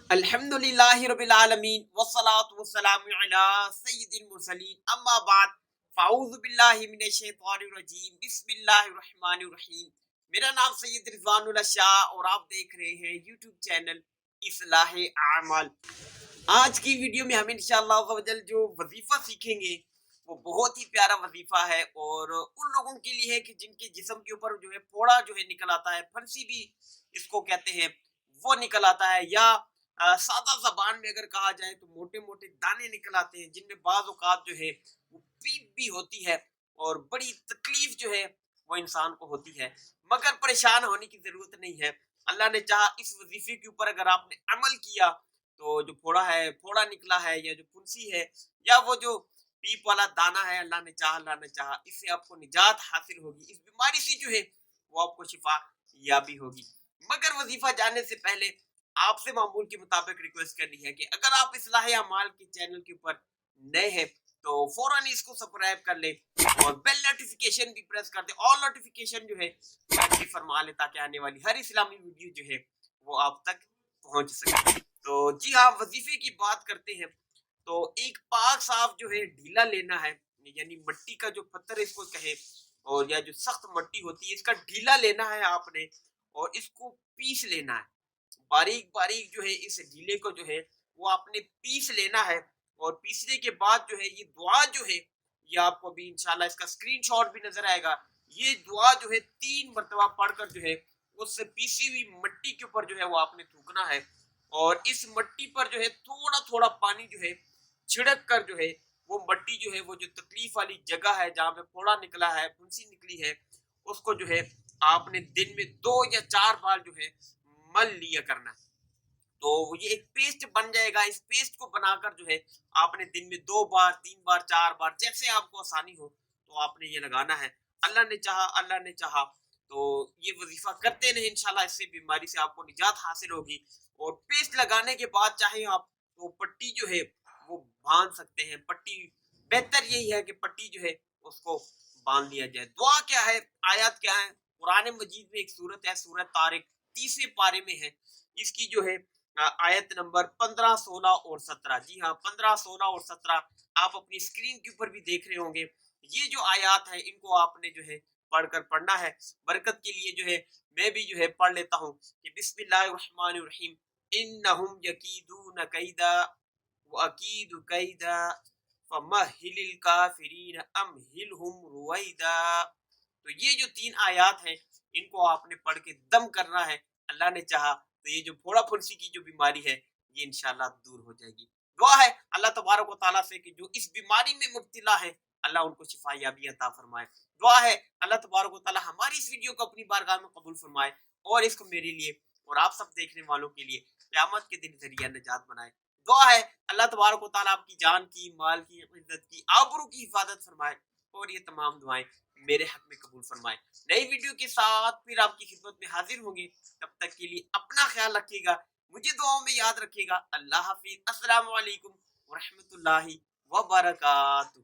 الحمدللہ رب العالمین والصلاة والسلام علی سید المرسلین اما بعد فاعوذ باللہ من الشیطان الرجیم بسم اللہ الرحمن الرحیم۔ میرا نام سید رضوان اللہ شاہ اور آپ دیکھ رہے ہیں یوٹیوب چینل اصلاح اعمال۔ آج کی ویڈیو میں ہم انشاءاللہ عز و جل جو وظیفہ سیکھیں گے وہ بہت ہی پیارا وظیفہ ہے، اور ان لوگوں کے لیے ہے کہ جن کے جسم کے اوپر جو ہے پھوڑا جو ہے نکل آتا ہے، پھنسی بھی اس کو کہتے ہیں، وہ نکل آتا ہے، یا سادہ زبان میں اگر کہا جائے تو موٹے موٹے دانے نکل آتے ہیں جن میں بعض اوقات جو ہے وہ پیپ بھی ہوتی ہے، اور بڑی تکلیف جو ہے وہ انسان کو ہوتی ہے، مگر پریشان ہونے کی ضرورت نہیں ہے۔ اللہ نے چاہا اس وظیفے کے اوپر اگر آپ نے عمل کیا تو جو پھوڑا ہے، پھوڑا نکلا ہے، یا جو پھنسی ہے، یا وہ جو پیپ والا دانا ہے، اللہ نے چاہا اس سے آپ کو نجات حاصل ہوگی، اس بیماری سے جو ہے وہ آپ کو شفا یابی ہوگی۔ مگر وظیفہ جاننے سے پہلے آپ سے معمول کے مطابق ریکویسٹ کرنی ہے کہ اگر آپ اصلاح اعمال کے چینل کے اوپر نئے ہیں تو فوراً اس کو سبسکرائب کر لیں اور بیل نوٹیفیکیشن بھی پریس کر دیں، آل نوٹیفیکیشن جو ہے ایکٹیو فرما لیں تاکہ آنے والی ہر اسلامی ویڈیو جو ہے وہ آپ تک پہنچ سکے۔ تو جی ہاں، وظیفے کی بات کرتے ہیں تو ایک پاک صاف جو ہے ڈھیلا لینا ہے، یعنی مٹی کا جو پتھر اس کو کہے، اور یا جو سخت مٹی ہوتی ہے اس کا ڈھیلا لینا ہے آپ نے، اور اس کو پیس لینا ہے باریک باریک جو ہے، اس ڈھیلے کو جو ہے وہ آپ نے پیس لینا ہے، اور پیسنے کے بعد جو ہے یہ دعا جو ہے، یہ آپ کو ابھی انشاءاللہ اس کا اسکرین شاٹ بھی نظر آئے گا، یہ دعا جو ہے 3 مرتبہ پڑھ کر جو ہے اس سے پیسی ہوئی مٹی کے اوپر جو ہے وہ آپ نے تھوکنا ہے، اور اس مٹی پر جو ہے تھوڑا تھوڑا پانی جو ہے چھڑک کر جو ہے وہ مٹی جو ہے وہ جو تکلیف والی جگہ ہے جہاں پہ پھوڑا نکلا ہے، پھنسی نکلی ہے، اس کو جو ہے آپ نے دن میں 2 یا 4 بار جو ہے مل لیا کرنا ہے، تو یہ ایک پیسٹ بن جائے گا۔ اس پیسٹ کو بنا کر جو ہے آپ نے دن میں 2 بار 3 بار 4 بار جیسے آپ کو آسانی ہو تو آپ نے یہ لگانا ہے۔ اللہ نے چاہا تو یہ وظیفہ کرتے رہیں، انشاءاللہ اس سے بیماری سے آپ کو نجات حاصل ہوگی، اور پیسٹ لگانے کے بعد چاہیں آپ تو پٹی جو ہے وہ باندھ سکتے ہیں، پٹی بہتر یہی ہے کہ پٹی جو ہے اس کو باندھ لیا جائے۔ دعا کیا ہے، آیات کیا ہے؟ قرآن مجید میں ایک سورت ہے، سورت طارق، 30ویں پارے میں ہے، اس کی جو ہے آیت نمبر 15 16 اور 17۔ جی ہاں، 15 16 اور 17 آپ اپنی اسکرین کے اوپر بھی دیکھ رہے ہوں گے۔ یہ جو آیات ہیں ان کو آپ نے جو ہے پڑھ کر پڑھنا ہے۔ برکت کے لیے جو ہے میں بھی جو ہے پڑھ لیتا ہوں کہ بسم اللہ الرحمن الرحیم، انہم یکیدون کیدا واکید کیدا فمہل الکافرین امہلہم رویدا۔ تو یہ جو 3 آیات ہیں ان کو آپ نے پڑھ کے دم کرنا ہے، اللہ نے چاہا تو یہ جو پھوڑا پھنسی کی جو بیماری ہے یہ انشاءاللہ دور ہو جائے گی۔ دعا ہے اللہ تبارک و تعالیٰ سے کہ جو اس بیماری میں مبتلا ہے اللہ ان کو شفا یابی عطا فرمائے۔ دعا ہے اللہ تبارک و تعالیٰ ہماری اس ویڈیو کو اپنی بارگاہ میں قبول فرمائے، اور اس کو میرے لیے اور آپ سب دیکھنے والوں کے لیے قیامت کے دن ذریعہ نجات بنائے۔ دعا ہے اللہ تبارک و تعالیٰ آپ کی جان کی، مال کی، عزت کی، آبرو کی حفاظت فرمائے، اور یہ تمام دعائیں میرے حق میں قبول فرمائے۔ نئی ویڈیو کے ساتھ پھر آپ کی خدمت میں حاضر ہوں گے، تب تک کے لیے اپنا خیال رکھیے گا، مجھے دعاؤں میں یاد رکھیے گا۔ اللہ حافظ، السلام علیکم ورحمۃ اللہ وبرکاتہ۔